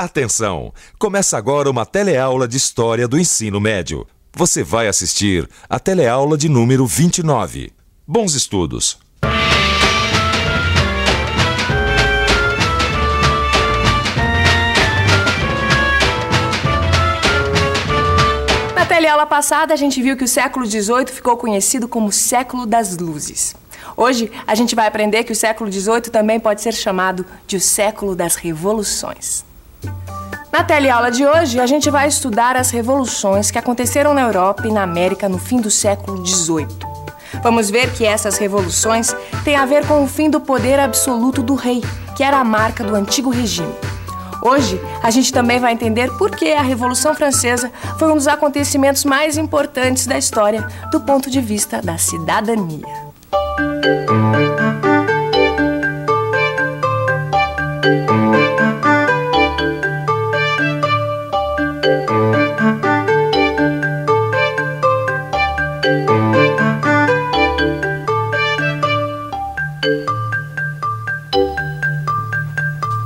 Atenção! Começa agora uma teleaula de História do Ensino Médio. Você vai assistir a teleaula de número 29. Bons estudos! Na teleaula passada, a gente viu que o século XVIII ficou conhecido como século das luzes. Hoje, a gente vai aprender que o século XVIII também pode ser chamado de o século das revoluções. Na teleaula de hoje, a gente vai estudar as revoluções que aconteceram na Europa e na América no fim do século XVIII. Vamos ver que essas revoluções têm a ver com o fim do poder absoluto do rei, que era a marca do antigo regime. Hoje, a gente também vai entender por que a Revolução Francesa foi um dos acontecimentos mais importantes da história do ponto de vista da cidadania.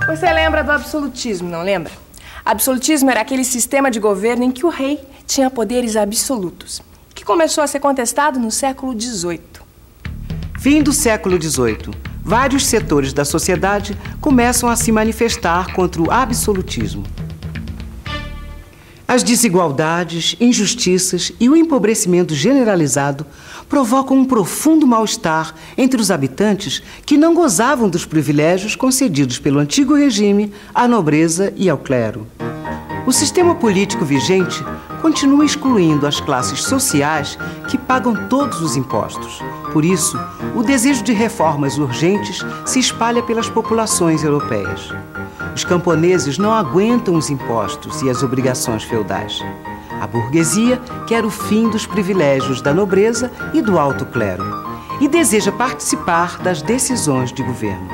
Você lembra do absolutismo, não lembra? Absolutismo era aquele sistema de governo em que o rei tinha poderes absolutos, que começou a ser contestado no século XVIII. Fim do século XVIII. Vários setores da sociedade começam a se manifestar contra o absolutismo. As desigualdades, injustiças e o empobrecimento generalizado provocam um profundo mal-estar entre os habitantes que não gozavam dos privilégios concedidos pelo antigo regime à nobreza e ao clero. O sistema político vigente continua excluindo as classes sociais que pagam todos os impostos. Por isso, o desejo de reformas urgentes se espalha pelas populações europeias. Os camponeses não aguentam os impostos e as obrigações feudais. A burguesia quer o fim dos privilégios da nobreza e do alto clero e deseja participar das decisões de governo.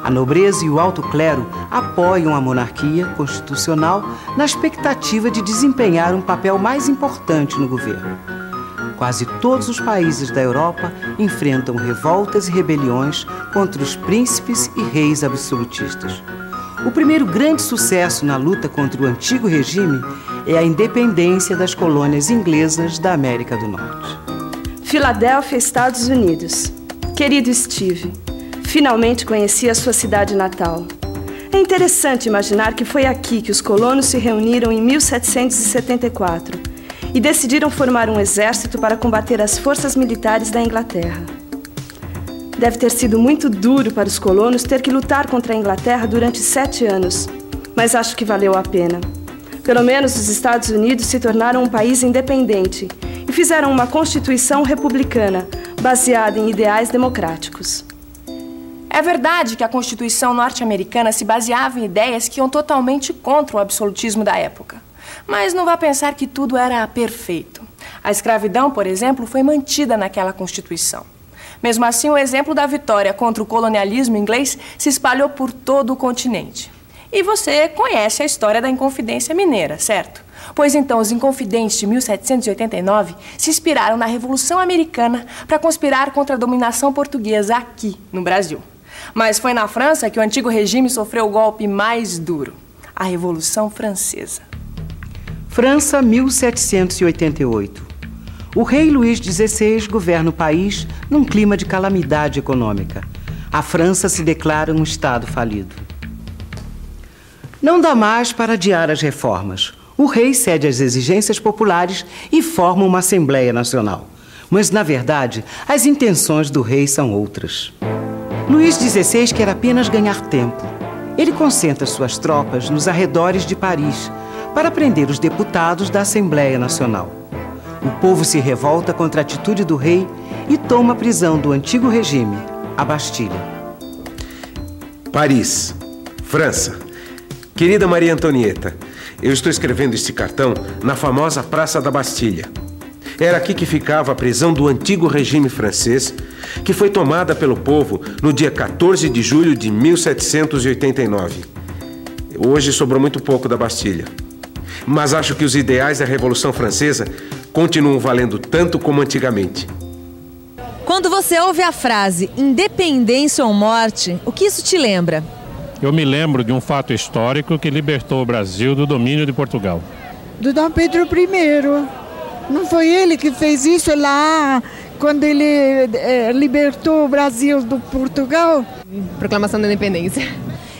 A nobreza e o alto clero apoiam a monarquia constitucional na expectativa de desempenhar um papel mais importante no governo. Quase todos os países da Europa enfrentam revoltas e rebeliões contra os príncipes e reis absolutistas. O primeiro grande sucesso na luta contra o antigo regime é a independência das colônias inglesas da América do Norte. Filadélfia, Estados Unidos. Querido Steve, finalmente conheci a sua cidade natal. É interessante imaginar que foi aqui que os colonos se reuniram em 1774 e decidiram formar um exército para combater as forças militares da Inglaterra. Deve ter sido muito duro para os colonos ter que lutar contra a Inglaterra durante 7 anos, mas acho que valeu a pena. Pelo menos os Estados Unidos se tornaram um país independente e fizeram uma Constituição republicana, baseada em ideais democráticos. É verdade que a Constituição norte-americana se baseava em ideias que iam totalmente contra o absolutismo da época. Mas não vá pensar que tudo era perfeito. A escravidão, por exemplo, foi mantida naquela Constituição. Mesmo assim, o exemplo da vitória contra o colonialismo inglês se espalhou por todo o continente. E você conhece a história da Inconfidência Mineira, certo? Pois então, os Inconfidentes de 1789 se inspiraram na Revolução Americana para conspirar contra a dominação portuguesa aqui, no Brasil. Mas foi na França que o antigo regime sofreu o golpe mais duro, a Revolução Francesa. França, 1788. O rei Luís XVI governa o país num clima de calamidade econômica. A França se declara um estado falido. Não dá mais para adiar as reformas. O rei cede às exigências populares e forma uma Assembleia Nacional. Mas, na verdade, as intenções do rei são outras. Luís XVI quer apenas ganhar tempo. Ele concentra suas tropas nos arredores de Paris para prender os deputados da Assembleia Nacional. O povo se revolta contra a atitude do rei e toma a prisão do antigo regime, a Bastilha. Paris, França. Querida Maria Antonieta, eu estou escrevendo este cartão na famosa Praça da Bastilha. Era aqui que ficava a prisão do antigo regime francês, que foi tomada pelo povo no dia 14 de julho de 1789. Hoje sobrou muito pouco da Bastilha. Mas acho que os ideais da Revolução Francesa continuam valendo tanto como antigamente. Quando você ouve a frase independência ou morte, o que isso te lembra? Eu me lembro de um fato histórico que libertou o Brasil do domínio de Portugal. Do Dom Pedro I. Não foi ele que fez isso lá quando ele libertou o Brasil do Portugal? Proclamação da Independência.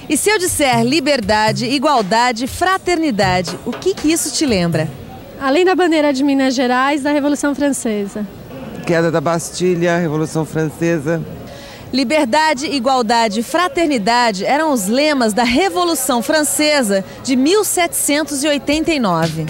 E se eu disser liberdade, igualdade, fraternidade, o que isso te lembra? Além da bandeira de Minas Gerais, da Revolução Francesa. Queda da Bastilha, Revolução Francesa. Liberdade, igualdade, fraternidade eram os lemas da Revolução Francesa de 1789.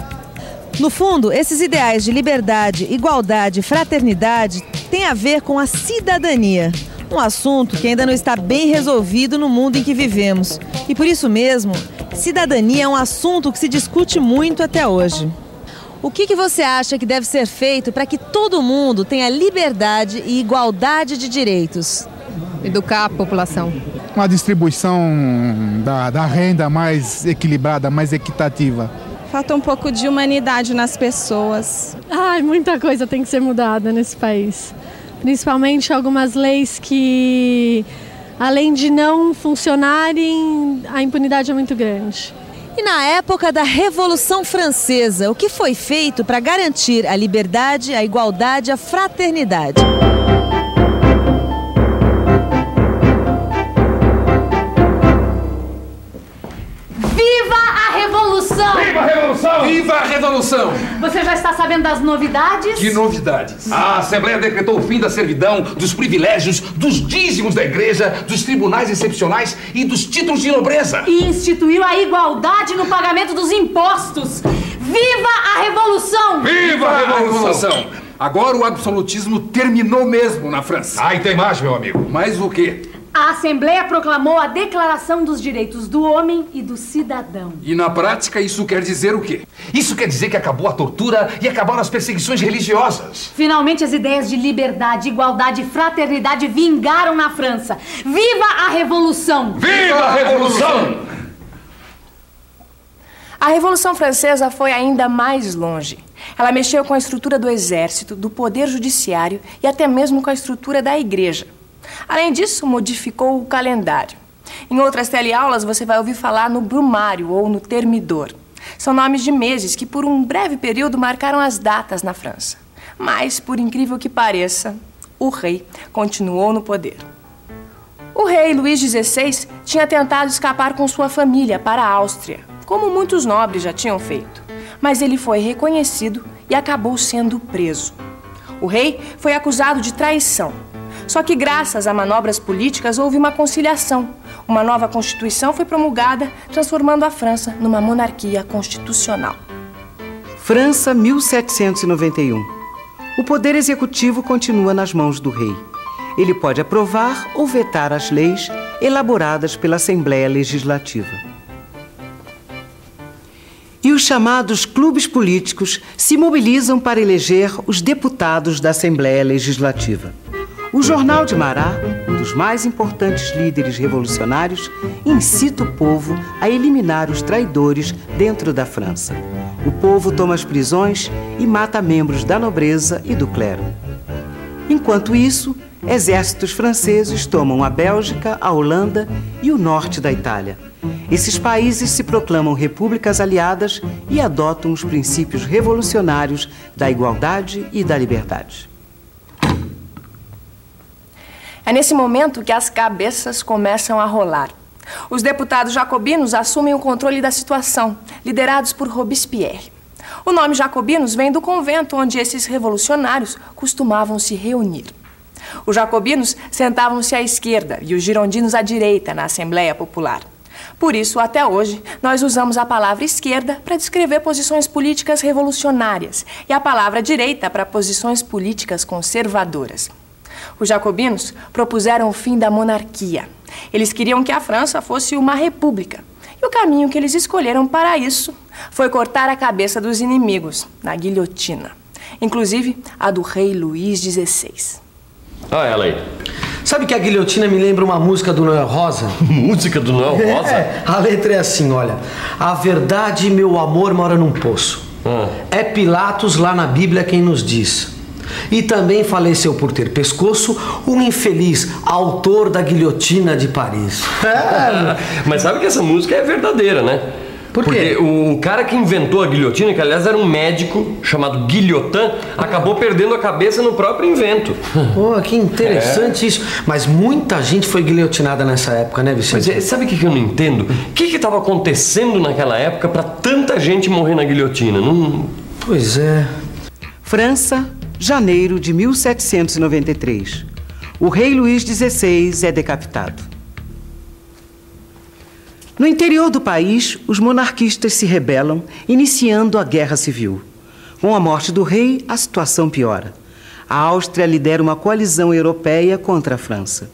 No fundo, esses ideais de liberdade, igualdade e fraternidade têm a ver com a cidadania, um assunto que ainda não está bem resolvido no mundo em que vivemos. E por isso mesmo, cidadania é um assunto que se discute muito até hoje. O que você acha que deve ser feito para que todo mundo tenha liberdade e igualdade de direitos? Educar a população. Uma distribuição da renda mais equilibrada, mais equitativa. Falta um pouco de humanidade nas pessoas. Muita coisa tem que ser mudada nesse país. Principalmente algumas leis que, além de não funcionarem, a impunidade é muito grande. E na época da Revolução Francesa, o que foi feito para garantir a liberdade, a igualdade e a fraternidade? Viva a Revolução! Viva a Revolução! Viva a Revolução! Você já está sabendo das novidades? Que novidades? A Assembleia decretou o fim da servidão, dos privilégios, dos dízimos da igreja, dos tribunais excepcionais e dos títulos de nobreza. E instituiu a igualdade no pagamento dos impostos. Viva a Revolução! Viva a Revolução! Agora o absolutismo terminou mesmo na França. E tem mais, meu amigo. Mais o quê? A Assembleia proclamou a Declaração dos Direitos do Homem e do Cidadão. E na prática isso quer dizer o quê? Isso quer dizer que acabou a tortura e acabaram as perseguições religiosas. Finalmente as ideias de liberdade, igualdade e fraternidade vingaram na França. Viva a Revolução! Viva a Revolução! A Revolução Francesa foi ainda mais longe. Ela mexeu com a estrutura do exército, do poder judiciário e até mesmo com a estrutura da igreja. Além disso, modificou o calendário. Em outras teleaulas, você vai ouvir falar no brumário ou no termidor. São nomes de meses que, por um breve período, marcaram as datas na França. Mas, por incrível que pareça, o rei continuou no poder. O rei Luís XVI tinha tentado escapar com sua família para a Áustria, como muitos nobres já tinham feito. Mas ele foi reconhecido e acabou sendo preso. O rei foi acusado de traição. Só que, graças a manobras políticas, houve uma conciliação. Uma nova Constituição foi promulgada, transformando a França numa monarquia constitucional. França, 1791. O poder executivo continua nas mãos do rei. Ele pode aprovar ou vetar as leis elaboradas pela Assembleia Legislativa. E os chamados clubes políticos se mobilizam para eleger os deputados da Assembleia Legislativa. O Jornal de Marat, um dos mais importantes líderes revolucionários, incita o povo a eliminar os traidores dentro da França. O povo toma as prisões e mata membros da nobreza e do clero. Enquanto isso, exércitos franceses tomam a Bélgica, a Holanda e o norte da Itália. Esses países se proclamam repúblicas aliadas e adotam os princípios revolucionários da igualdade e da liberdade. É nesse momento que as cabeças começam a rolar. Os deputados jacobinos assumem o controle da situação, liderados por Robespierre. O nome jacobinos vem do convento onde esses revolucionários costumavam se reunir. Os jacobinos sentavam-se à esquerda e os girondinos à direita na Assembleia Popular. Por isso, até hoje, nós usamos a palavra esquerda para descrever posições políticas revolucionárias e a palavra direita para posições políticas conservadoras. Os jacobinos propuseram o fim da monarquia. Eles queriam que a França fosse uma república. E o caminho que eles escolheram para isso foi cortar a cabeça dos inimigos, na guilhotina. Inclusive a do rei Luís XVI. Ah, ela aí. Sabe que a guilhotina me lembra uma música do Noel Rosa? Música do Noel Rosa? A letra é assim, olha. A verdade, meu amor, mora num poço. É Pilatos lá na Bíblia quem nos diz. E também faleceu por ter pescoço um infeliz autor da Guilhotina de Paris. Mas sabe que essa música é verdadeira, né? Por quê? Porque o cara que inventou a guilhotina, que aliás era um médico chamado Guilhotin, acabou perdendo a cabeça no próprio invento. Pô, que interessante isso. Mas muita gente foi guilhotinada nessa época, né, Vicente? Mas sabe o que eu não entendo? O que estava acontecendo naquela época para tanta gente morrer na guilhotina? Não... Pois é. França, janeiro de 1793. O rei Luís XVI é decapitado. No interior do país, os monarquistas se rebelam, iniciando a Guerra Civil. Com a morte do rei, a situação piora. A Áustria lidera uma coalizão europeia contra a França.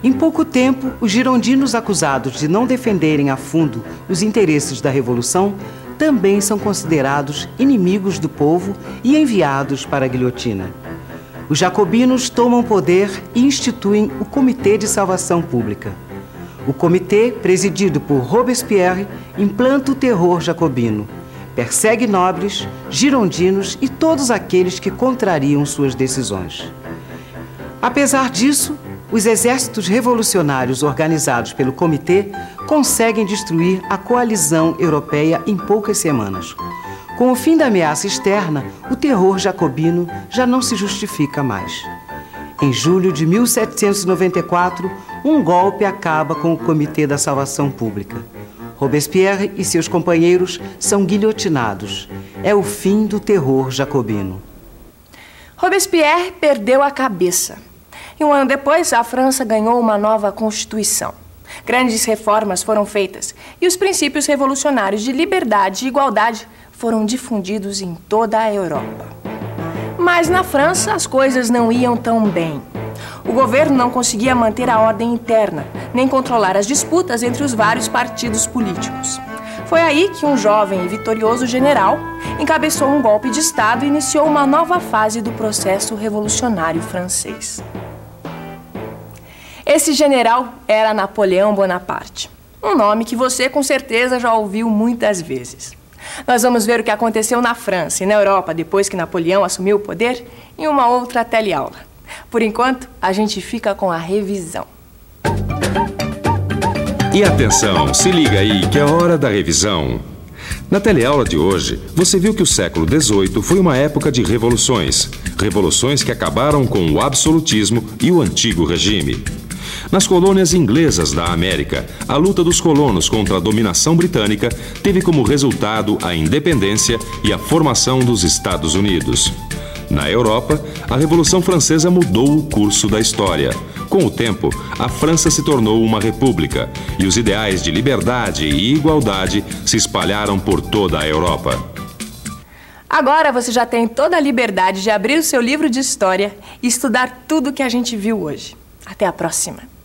Em pouco tempo, os girondinos acusados de não defenderem a fundo os interesses da Revolução também são considerados inimigos do povo e enviados para a guilhotina. Os jacobinos tomam poder e instituem o Comitê de Salvação Pública. O comitê, presidido por Robespierre, implanta o terror jacobino, persegue nobres, girondinos e todos aqueles que contrariam suas decisões. Apesar disso, os exércitos revolucionários organizados pelo comitê conseguem destruir a coalizão europeia em poucas semanas. Com o fim da ameaça externa, o terror jacobino já não se justifica mais. Em julho de 1794, um golpe acaba com o Comitê da Salvação Pública. Robespierre e seus companheiros são guilhotinados. É o fim do terror jacobino. Robespierre perdeu a cabeça. E um ano depois, a França ganhou uma nova Constituição. Grandes reformas foram feitas e os princípios revolucionários de liberdade e igualdade foram difundidos em toda a Europa. Mas na França as coisas não iam tão bem. O governo não conseguia manter a ordem interna, nem controlar as disputas entre os vários partidos políticos. Foi aí que um jovem e vitorioso general encabeçou um golpe de Estado e iniciou uma nova fase do processo revolucionário francês. Esse general era Napoleão Bonaparte, um nome que você com certeza já ouviu muitas vezes. Nós vamos ver o que aconteceu na França e na Europa depois que Napoleão assumiu o poder em uma outra teleaula. Por enquanto, a gente fica com a revisão. E atenção, se liga aí que é hora da revisão. Na teleaula de hoje, você viu que o século XVIII foi uma época de revoluções. Revoluções que acabaram com o absolutismo e o antigo regime. Nas colônias inglesas da América, a luta dos colonos contra a dominação britânica teve como resultado a independência e a formação dos Estados Unidos. Na Europa, a Revolução Francesa mudou o curso da história. Com o tempo, a França se tornou uma república e os ideais de liberdade e igualdade se espalharam por toda a Europa. Agora você já tem toda a liberdade de abrir o seu livro de história e estudar tudo que a gente viu hoje. Até a próxima!